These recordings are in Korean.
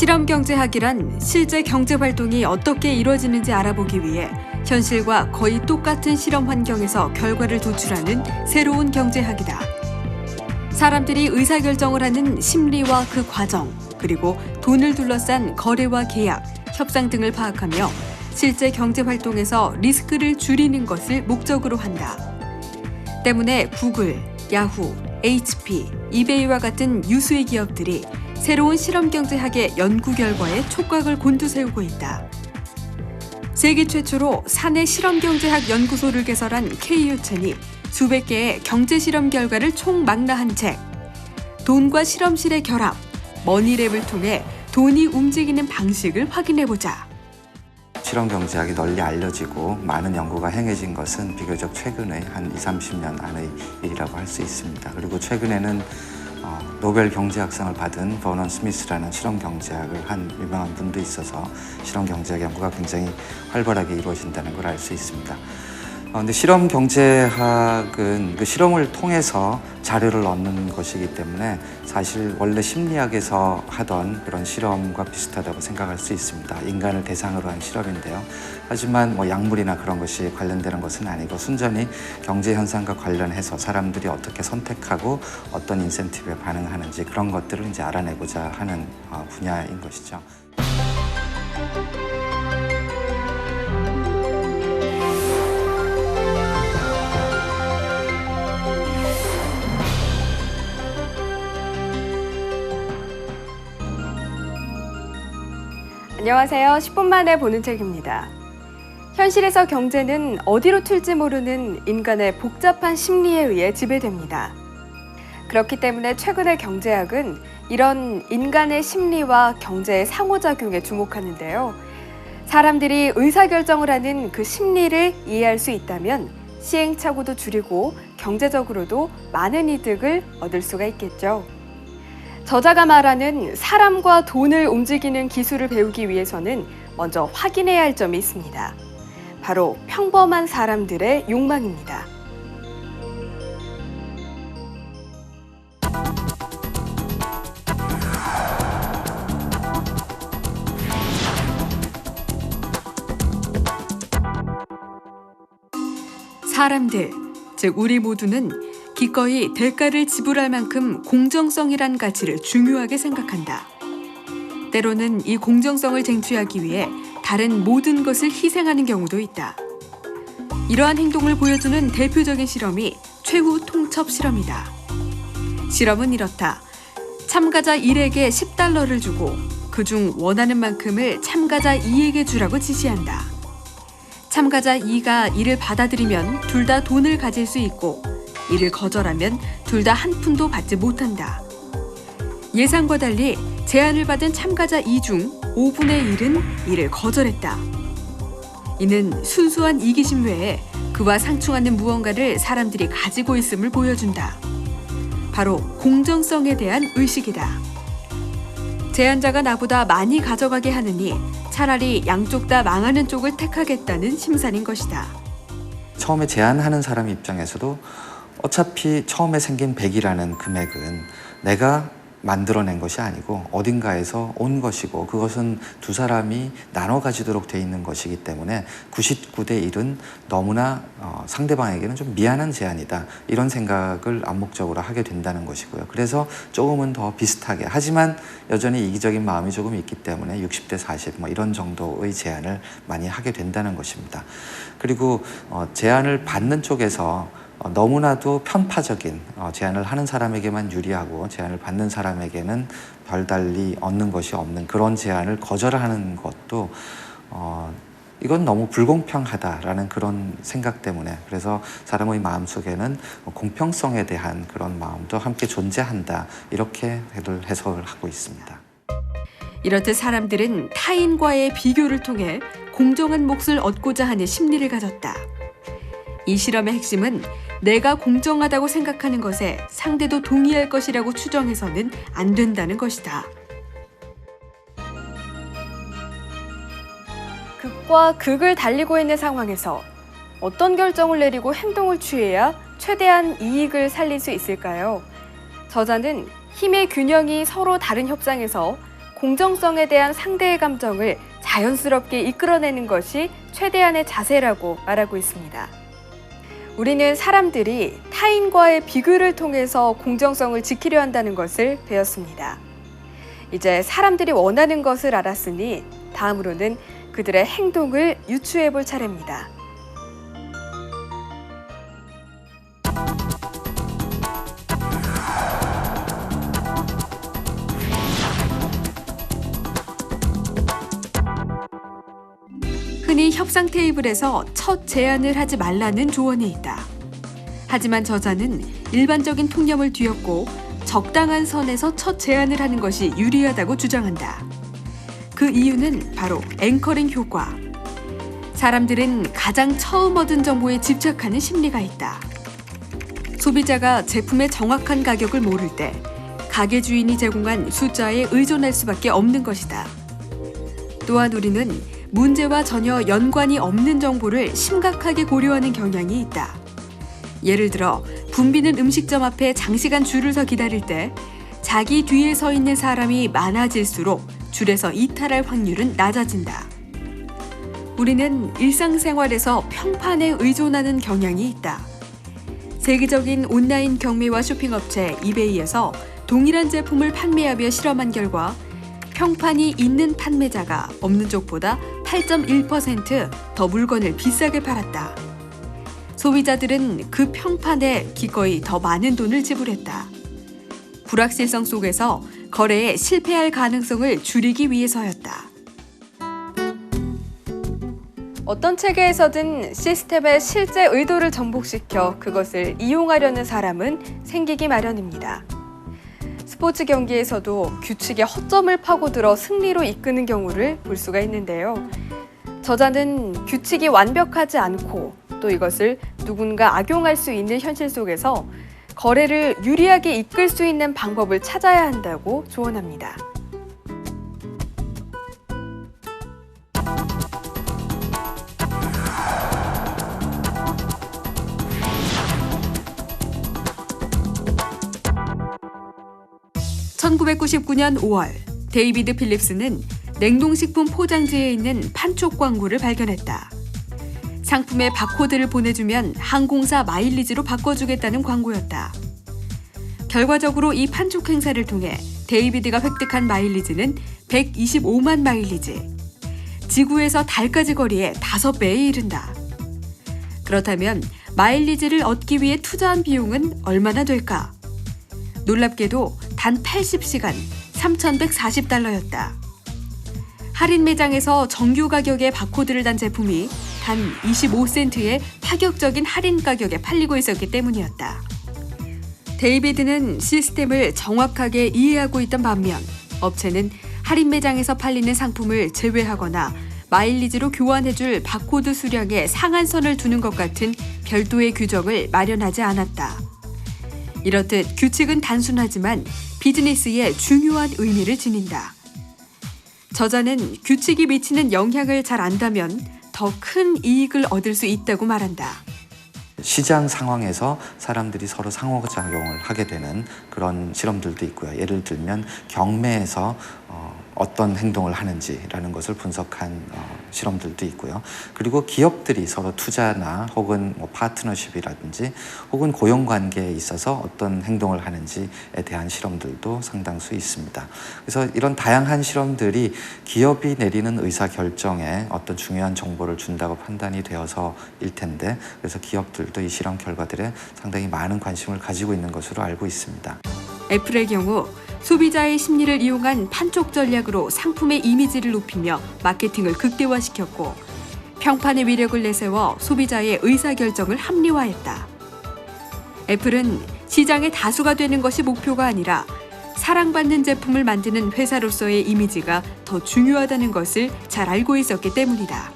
실험경제학이란 실제 경제활동이 어떻게 이루어지는지 알아보기 위해 현실과 거의 똑같은 실험 환경에서 결과를 도출하는 새로운 경제학이다. 사람들이 의사결정을 하는 심리와 그 과정, 그리고 돈을 둘러싼 거래와 계약, 협상 등을 파악하며 실제 경제활동에서 리스크를 줄이는 것을 목적으로 한다. 때문에 구글, 야후, HP, 이베이와 같은 유수의 기업들이 새로운 실험경제학의 연구 결과에 촉각을 곤두세우고 있다. 세계 최초로 사내 실험경제학 연구소를 개설한 K-유천이 수백 개의 경제실험 결과를 총망라한 책, 돈과 실험실의 결합, 머니랩을 통해 돈이 움직이는 방식을 확인해보자. 실험경제학이 널리 알려지고 많은 연구가 행해진 것은 비교적 최근의 한 20-30년 안의 일이라고 할 수 있습니다. 그리고 최근에는 노벨 경제학상을 받은 버넌 스미스라는 실험경제학을 한 유명한 분도 있어서 실험경제학 연구가 굉장히 활발하게 이루어진다는 걸 알 수 있습니다. 근데 실험경제학은 그 실험을 통해서 자료를 얻는 것이기 때문에 사실 원래 심리학에서 하던 그런 실험과 비슷하다고 생각할 수 있습니다. 인간을 대상으로 한 실험인데요. 하지만 약물이나 그런 것이 관련되는 것은 아니고 순전히 경제 현상과 관련해서 사람들이 어떻게 선택하고 어떤 인센티브에 반응하는지 그런 것들을 이제 알아내고자 하는 분야인 것이죠. 안녕하세요. 10분 만에 보는 책입니다. 현실에서 경제는 어디로 튈지 모르는 인간의 복잡한 심리에 의해 지배됩니다. 그렇기 때문에 최근의 경제학은 이런 인간의 심리와 경제의 상호작용에 주목하는데요. 사람들이 의사결정을 하는 그 심리를 이해할 수 있다면 시행착오도 줄이고 경제적으로도 많은 이득을 얻을 수가 있겠죠. 저자가 말하는 사람과 돈을 움직이는 기술을 배우기 위해서는 먼저 확인해야 할 점이 있습니다. 바로 평범한 사람들의 욕망입니다. 사람들, 즉 우리 모두는 기꺼이 대가를 지불할 만큼 공정성이란 가치를 중요하게 생각한다. 때로는 이 공정성을 쟁취하기 위해 다른 모든 것을 희생하는 경우도 있다. 이러한 행동을 보여주는 대표적인 실험이 최후 통첩 실험이다. 실험은 이렇다. 참가자 1에게 $10를 주고 그중 원하는 만큼을 참가자 2에게 주라고 지시한다. 참가자 2가 이를 받아들이면 둘 다 돈을 가질 수 있고 이를 거절하면 둘 다 한 푼도 받지 못한다. 예상과 달리 제안을 받은 참가자 2 중 5분의 1은 이를 거절했다. 이는 순수한 이기심 외에 그와 상충하는 무언가를 사람들이 가지고 있음을 보여준다. 바로 공정성에 대한 의식이다. 제안자가 나보다 많이 가져가게 하느니 차라리 양쪽 다 망하는 쪽을 택하겠다는 심산인 것이다. 처음에 제안하는 사람 입장에서도 어차피 처음에 생긴 100이라는 금액은 내가 만들어낸 것이 아니고 어딘가에서 온 것이고 그것은 두 사람이 나눠 가지도록 돼 있는 것이기 때문에 99대 1은 너무나 상대방에게는 좀 미안한 제안이다. 이런 생각을 암묵적으로 하게 된다는 것이고요. 그래서 조금은 더 비슷하게 하지만 여전히 이기적인 마음이 조금 있기 때문에 60대 40 이런 정도의 제안을 많이 하게 된다는 것입니다. 그리고 제안을 받는 쪽에서 너무나도 편파적인 제안을 하는 사람에게만 유리하고 제안을 받는 사람에게는 별달리 얻는 것이 없는 그런 제안을 거절하는 것도 이건 너무 불공평하다라는 그런 생각 때문에 그래서 사람의 마음속에는 공평성에 대한 그런 마음도 함께 존재한다 이렇게 해석을 하고 있습니다. 이렇듯 사람들은 타인과의 비교를 통해 공정한 몫을 얻고자 하는 심리를 가졌다. 이 실험의 핵심은 내가 공정하다고 생각하는 것에 상대도 동의할 것이라고 추정해서는 안 된다는 것이다. 극과 극을 달리고 있는 상황에서 어떤 결정을 내리고 행동을 취해야 최대한 이익을 살릴 수 있을까요? 저자는 힘의 균형이 서로 다른 협상에서 공정성에 대한 상대의 감정을 자연스럽게 이끌어내는 것이 최대한의 자세라고 말하고 있습니다. 우리는 사람들이 타인과의 비교를 통해서 공정성을 지키려 한다는 것을 배웠습니다. 이제 사람들이 원하는 것을 알았으니 다음으로는 그들의 행동을 유추해 볼 차례입니다. 흔히 협상 테이블에서 첫 제안을 하지 말라는 조언이 있다. 하지만 저자는 일반적인 통념을 뒤엎고 적당한 선에서 첫 제안을 하는 것이 유리하다고 주장한다. 그 이유는 바로 앵커링 효과. 사람들은 가장 처음 얻은 정보에 집착하는 심리가 있다. 소비자가 제품의 정확한 가격을 모를 때 가게 주인이 제공한 숫자에 의존할 수밖에 없는 것이다. 또한 우리는 문제와 전혀 연관이 없는 정보를 심각하게 고려하는 경향이 있다. 예를 들어 붐비는 음식점 앞에 장시간 줄을 서 기다릴 때 자기 뒤에 서 있는 사람이 많아질수록 줄에서 이탈할 확률은 낮아진다. 우리는 일상생활에서 평판에 의존하는 경향이 있다. 세계적인 온라인 경매와 쇼핑업체 이베이에서 동일한 제품을 판매하며 실험한 결과 평판이 있는 판매자가 없는 쪽보다 8.1% 물건을 비싸게 팔았다. 소비자들은 그 평판에 기꺼이 더 많은 돈을 지불했다. 불확실성 속에서 거래에 실패할 가능성을 줄이기 위해서였다. 어떤 체계에서든 시스템의 실제 의도를 정복시켜 그것을 이용하려는 사람은 생기기 마련입니다. 스포츠 경기에서도 규칙의 허점을 파고들어 승리로 이끄는 경우를 볼 수가 있는데요. 저자는 규칙이 완벽하지 않고 또 이것을 누군가 악용할 수 있는 현실 속에서 거래를 유리하게 이끌 수 있는 방법을 찾아야 한다고 조언합니다. (1999년 5월) 데이비드 필립스는 냉동식품 포장지에 있는 판촉 광고를 발견했다. 상품의 바코드를 보내주면 항공사 마일리지로 바꿔주겠다는 광고였다. 결과적으로 이 판촉 행사를 통해 데이비드가 획득한 마일리지는 125만 마일리지. 지구에서 달까지 거리의 5배에 이른다. 그렇다면 마일리지를 얻기 위해 투자한 비용은 얼마나 될까? 놀랍게도 단 80시간 3,140달러였다. 할인 매장에서 정규 가격의 바코드를 단 제품이 단 25센트의 파격적인 할인 가격에 팔리고 있었기 때문이었다. 데이비드는 시스템을 정확하게 이해하고 있던 반면 업체는 할인 매장에서 팔리는 상품을 제외하거나 마일리지로 교환해줄 바코드 수량에 상한선을 두는 것 같은 별도의 규정을 마련하지 않았다. 이렇듯 규칙은 단순하지만 비즈니스에 중요한 의미를 지닌다. 저자는 규칙이 미치는 영향을 잘 안다면 더 큰 이익을 얻을 수 있다고 말한다. 시장 상황에서 사람들이 서로 상호작용을 하게 되는 그런 실험들도 있고요. 예를 들면 경매에서 어떤 행동을 하는지라는 것을 분석한 실험들도 있고요. 그리고 기업들이 서로 투자나 혹은 파트너십이라든지 혹은 고용관계에 있어서 어떤 행동을 하는지에 대한 실험들도 상당수 있습니다. 그래서 이런 다양한 실험들이 기업이 내리는 의사결정에 어떤 중요한 정보를 준다고 판단이 되어서일 텐데, 그래서 기업들도 이 실험 결과들에 상당히 많은 관심을 가지고 있는 것으로 알고 있습니다. 애플의 경우 소비자의 심리를 이용한 판촉 전략으로 상품의 이미지를 높이며 마케팅을 극대화시켰고 평판의 위력을 내세워 소비자의 의사결정을 합리화했다. 애플은 시장의 다수가 되는 것이 목표가 아니라 사랑받는 제품을 만드는 회사로서의 이미지가 더 중요하다는 것을 잘 알고 있었기 때문이다.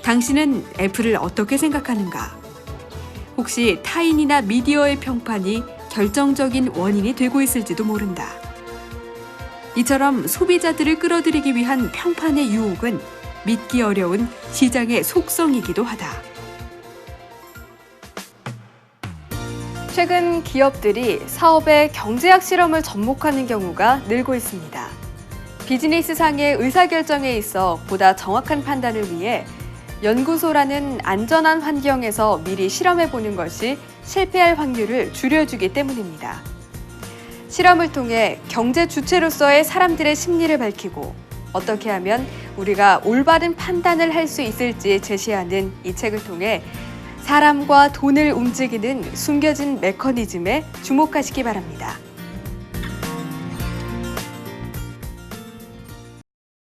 당신은 애플을 어떻게 생각하는가? 혹시 타인이나 미디어의 평판이 결정적인 원인이 되고 있을지도 모른다. 이처럼 소비자들을 끌어들이기 위한 평판의 유혹은 믿기 어려운 시장의 속성이기도 하다. 최근 기업들이 사업에 경제학 실험을 접목하는 경우가 늘고 있습니다. 비즈니스상의 의사결정에 있어 보다 정확한 판단을 위해 연구소라는 안전한 환경에서 미리 실험해보는 것이 실패할 확률을 줄여주기 때문입니다. 실험을 통해 경제 주체로서의 사람들의 심리를 밝히고 어떻게 하면 우리가 올바른 판단을 할 수 있을지 제시하는 이 책을 통해 사람과 돈을 움직이는 숨겨진 메커니즘에 주목하시기 바랍니다.